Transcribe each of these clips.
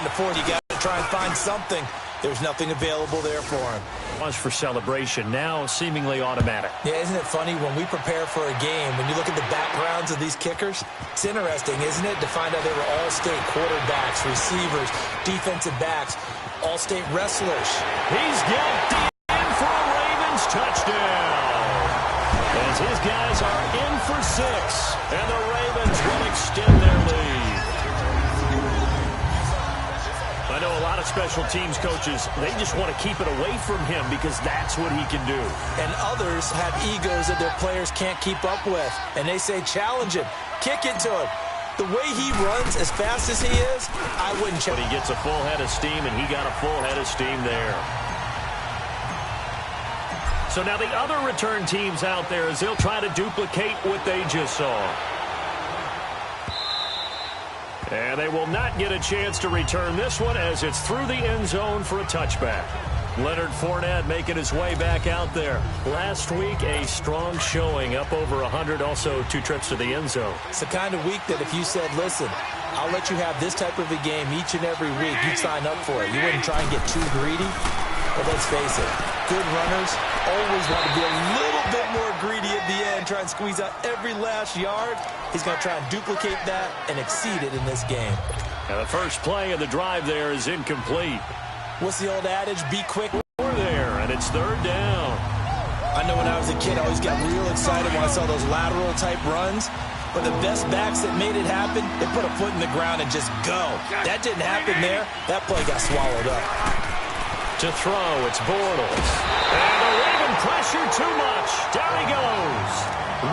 the fourth. You got to try and find something. There's nothing available there for him. Was for celebration, now seemingly automatic. Yeah, isn't it funny when we prepare for a game, when you look at the backgrounds of these kickers, it's interesting, isn't it, to find out they were all-state quarterbacks, receivers, defensive backs, all-state wrestlers. He's got in for a Ravens touchdown. As his guys are in for 6, and the Ravens will extend their lead. I know a lot of special teams coaches, they just want to keep it away from him because that's what he can do. And others have egos that their players can't keep up with. And they say, challenge him, kick it to him. The way he runs as fast as he is, I wouldn't challenge him. But he gets a full head of steam, and he got a full head of steam there. So now the other return teams out there as they'll try to duplicate what they just saw. And they will not get a chance to return this one as it's through the end zone for a touchback. Leonard Fournette making his way back out there. Last week, a strong showing, up over 100, also 2 trips to the end zone. It's the kind of week that if you said, listen, I'll let you have this type of a game each and every week, you'd sign up for it. You wouldn't try and get too greedy. But let's face it, good runners always want to be a little bit more greedy at the end, try and squeeze out every last yard. He's going to try and duplicate that and exceed it in this game. Now the first play of the drive there is incomplete. What's the old adage? Be quick. We're there, and it's 3rd down. I know when I was a kid, I always got real excited when I saw those lateral-type runs. But the best backs that made it happen, they put a foot in the ground and just go. That didn't happen there. That play got swallowed up. To throw, it's Bortles. And the Raven pressure too much. There he goes.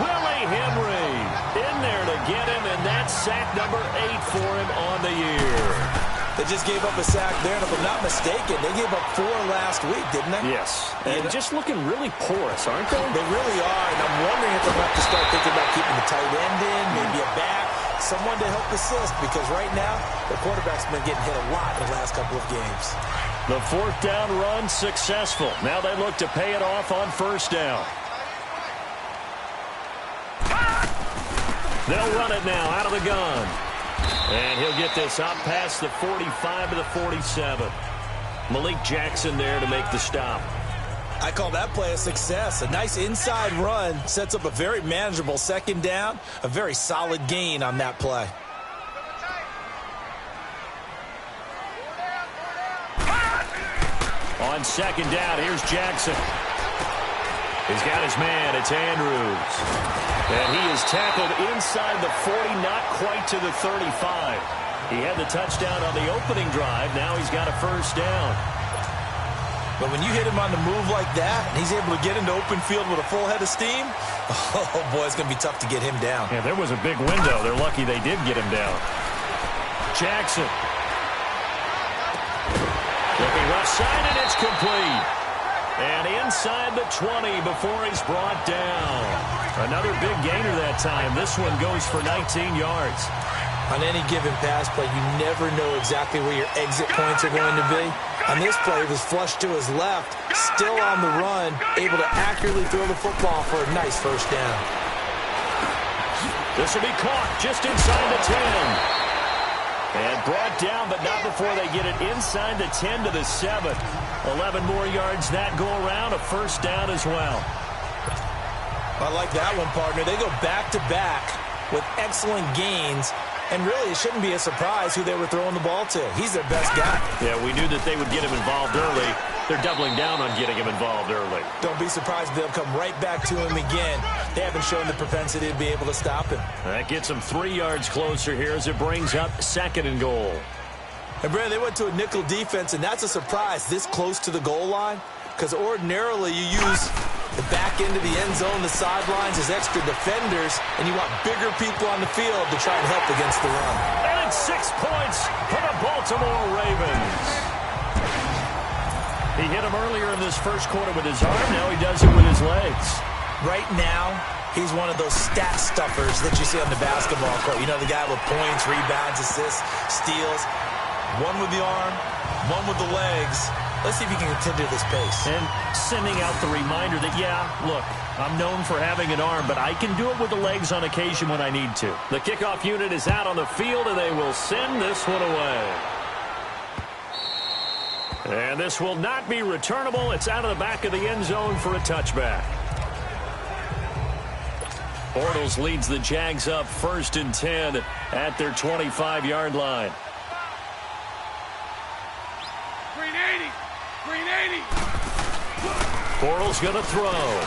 Willie Henry in there to get him, and that's sack number 8 for him on the year. They just gave up a sack there, and if I'm not mistaken, they gave up 4 last week, didn't they? Yes. And just looking really porous, aren't they? They really are, and I'm wondering if they'll have to start thinking about keeping the tight end in, maybe a back, someone to help assist, because right now, the quarterback's been getting hit a lot the last couple of games. The 4th down run successful. Now they look to pay it off on 1st down. They'll run it now out of the gun. And he'll get this up past the 45 to the 47. Malik Jackson there to make the stop. I call that play a success. A nice inside run sets up a very manageable 2nd down. A very solid gain on that play. On 2nd down, here's Jackson. He's got his man. It's Andrews. And he is tackled inside the 40, not quite to the 35. He had the touchdown on the opening drive. Now he's got a 1st down. But when you hit him on the move like that, and he's able to get into open field with a full head of steam, oh, boy, it's going to be tough to get him down. Yeah, there was a big window. They're lucky they did get him down. Jackson. Looking left side, and it's complete. And inside the 20 before he's brought down. Another big gainer that time. This one goes for 19 yards. On any given pass play, you never know exactly where your exit points are going to be. On this play, it was flushed to his left, still on the run, able to accurately throw the football for a nice 1st down. This will be caught just inside the 10. And brought down, but not before they get it inside the 10 to the 7. 11 more yards that go around, a 1st down as well. I like that one, partner. They go back-to-back with excellent gains, and really it shouldn't be a surprise who they were throwing the ball to. He's their best guy. Yeah, we knew that they would get him involved early. They're doubling down on getting him involved early. Don't be surprised if they'll come right back to him again. They haven't shown the propensity to be able to stop him. That gets him 3 yards closer here as it brings up 2nd and goal. And, Brad, they went to a nickel defense, and that's a surprise this close to the goal line, because ordinarily you use the back end of the end zone, the sidelines as extra defenders, and you want bigger people on the field to try and help against the run. And it's 6 points for the Baltimore Ravens. He hit him earlier in this 1st quarter with his arm. Now he does it with his legs. Right now, he's one of those stat stuffers that you see on the basketball court. You know, the guy with points, rebounds, assists, steals. One with the arm, one with the legs. Let's see if he can continue this pace. And sending out the reminder that, yeah, look, I'm known for having an arm, but I can do it with the legs on occasion when I need to. The kickoff unit is out on the field, and they will send this one away. And this will not be returnable. It's out of the back of the end zone for a touchback. Bortles leads the Jags up 1st and 10 at their 25-yard line. Green 80. Green 80. Bortles going to throw.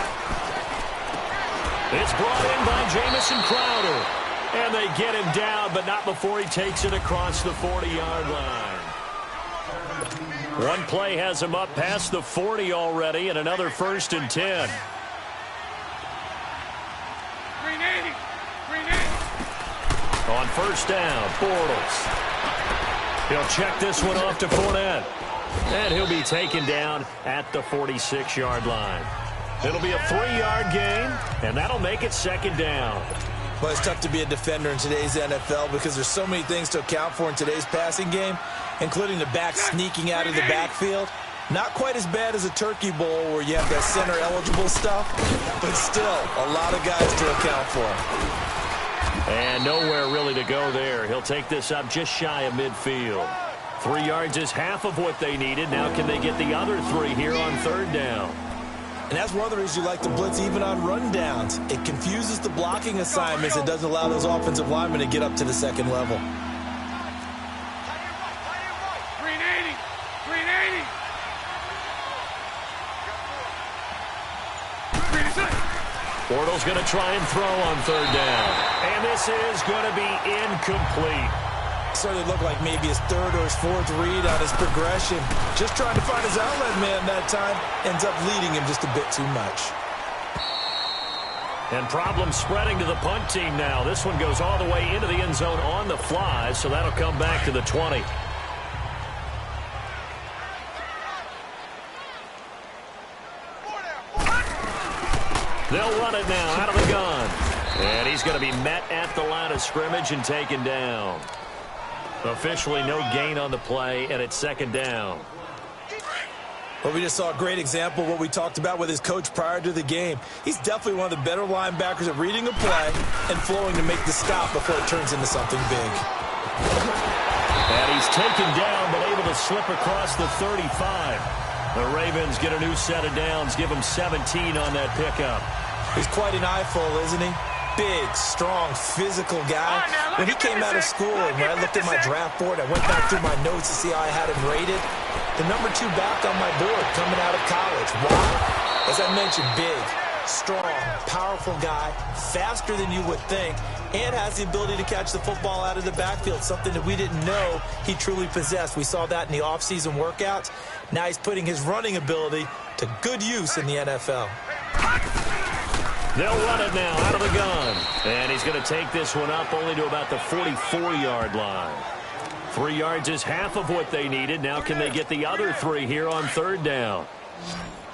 It's brought in by Jamison Crowder. And they get him down, but not before he takes it across the 40-yard line. One play has him up past the 40 already, and another 1st and 10. Green 80. Green 80. On 1st down, Bortles. He'll check this one off to Fournette. And he'll be taken down at the 46-yard line. It'll be a 3-yard gain, and that'll make it 2nd down. Well, it's tough to be a defender in today's NFL because there's so many things to account for in today's passing game, including the back sneaking out of the backfield. Not quite as bad as a turkey bowl where you have that center-eligible stuff, but still a lot of guys to account for. And nowhere really to go there. He'll take this up just shy of midfield. 3 yards is half of what they needed. Now can they get the other 3 here on 3rd down? And that's one of the reasons you like to blitz even on rundowns. It confuses the blocking assignments. It doesn't allow those offensive linemen to get up to the 2nd level. Green 80. Green 80. Green 80. Bortles going to try and throw on 3rd down. And this is going to be incomplete. Started to look like maybe his 3rd or his 4th read on his progression. Just trying to find his outlet man that time. Ends up leading him just a bit too much. And problem spreading to the punt team now. This one goes all the way into the end zone on the fly, so that'll come back to the 20. They'll run it now out of the gun. And he's going to be met at the line of scrimmage and taken down. Officially no gain on the play, and it's 2nd down. Well, we just saw a great example of what we talked about with his coach prior to the game. He's definitely one of the better linebackers at reading a play and flowing to make the stop before it turns into something big. And he's taken down, but able to slip across the 35. The Ravens get a new set of downs, give him 17 on that pickup. He's quite an eyeful, isn't he? Big, strong, physical guy. When he came out of school and when I looked at my draft board, I went back through my notes to see how I had him rated. The number 2 back on my board coming out of college. Why? As I mentioned, big, strong, powerful guy, faster than you would think, and has the ability to catch the football out of the backfield, something that we didn't know he truly possessed. We saw that in the offseason workouts. Now he's putting his running ability to good use in the NFL. They'll run it now out of the gun. And he's going to take this one up only to about the 44-yard line. 3 yards is half of what they needed. Now can they get the other 3 here on 3rd down?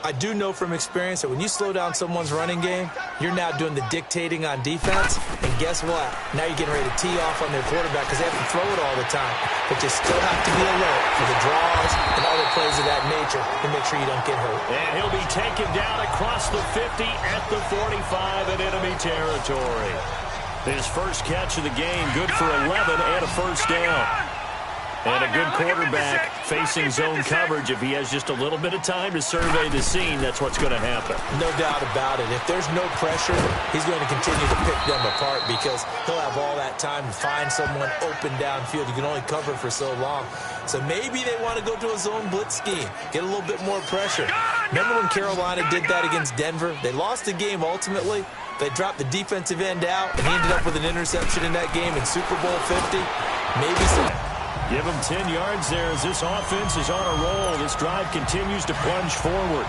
I do know from experience that when you slow down someone's running game, you're now doing the dictating on defense. And guess what? Now you're getting ready to tee off on their quarterback because they have to throw it all the time. But you still have to be alert for the draws and other plays of that nature to make sure you don't get hurt. And he'll be taken down across the 50 at the 45 in enemy territory. His first catch of the game, good for 11 and a 1st down. And a good quarterback facing zone coverage. If he has just a little bit of time to survey the scene, that's what's going to happen. No doubt about it. If there's no pressure, he's going to continue to pick them apart because he'll have all that time to find someone open downfield. You can only cover for so long. So maybe they want to go to a zone blitz scheme, get a little bit more pressure. Remember when Carolina did that against Denver? They lost the game ultimately. They dropped the defensive end out, and he ended up with an interception in that game in Super Bowl 50. Maybe some... Give him 10 yards there as this offense is on a roll. This drive continues to plunge forward.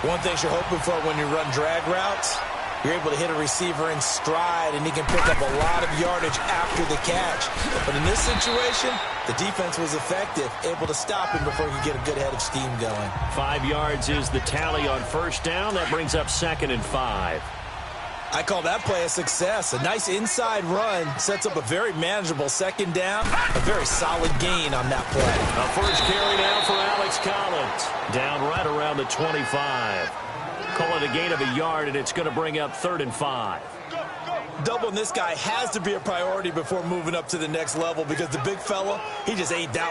One thing you're hoping for when you run drag routes, you're able to hit a receiver in stride, and he can pick up a lot of yardage after the catch. But in this situation, the defense was effective, able to stop him before he could get a good head of steam going. 5 yards is the tally on 1st down. That brings up 2nd and 5. I call that play a success. A nice inside run sets up a very manageable 2nd down. A very solid gain on that play. A first carry now for Alex Collins. Down right around the 25. Call it a gain of a yard, and it's going to bring up 3rd and 5. Doubling this guy has to be a priority before moving up to the next level because the big fella, he just ate that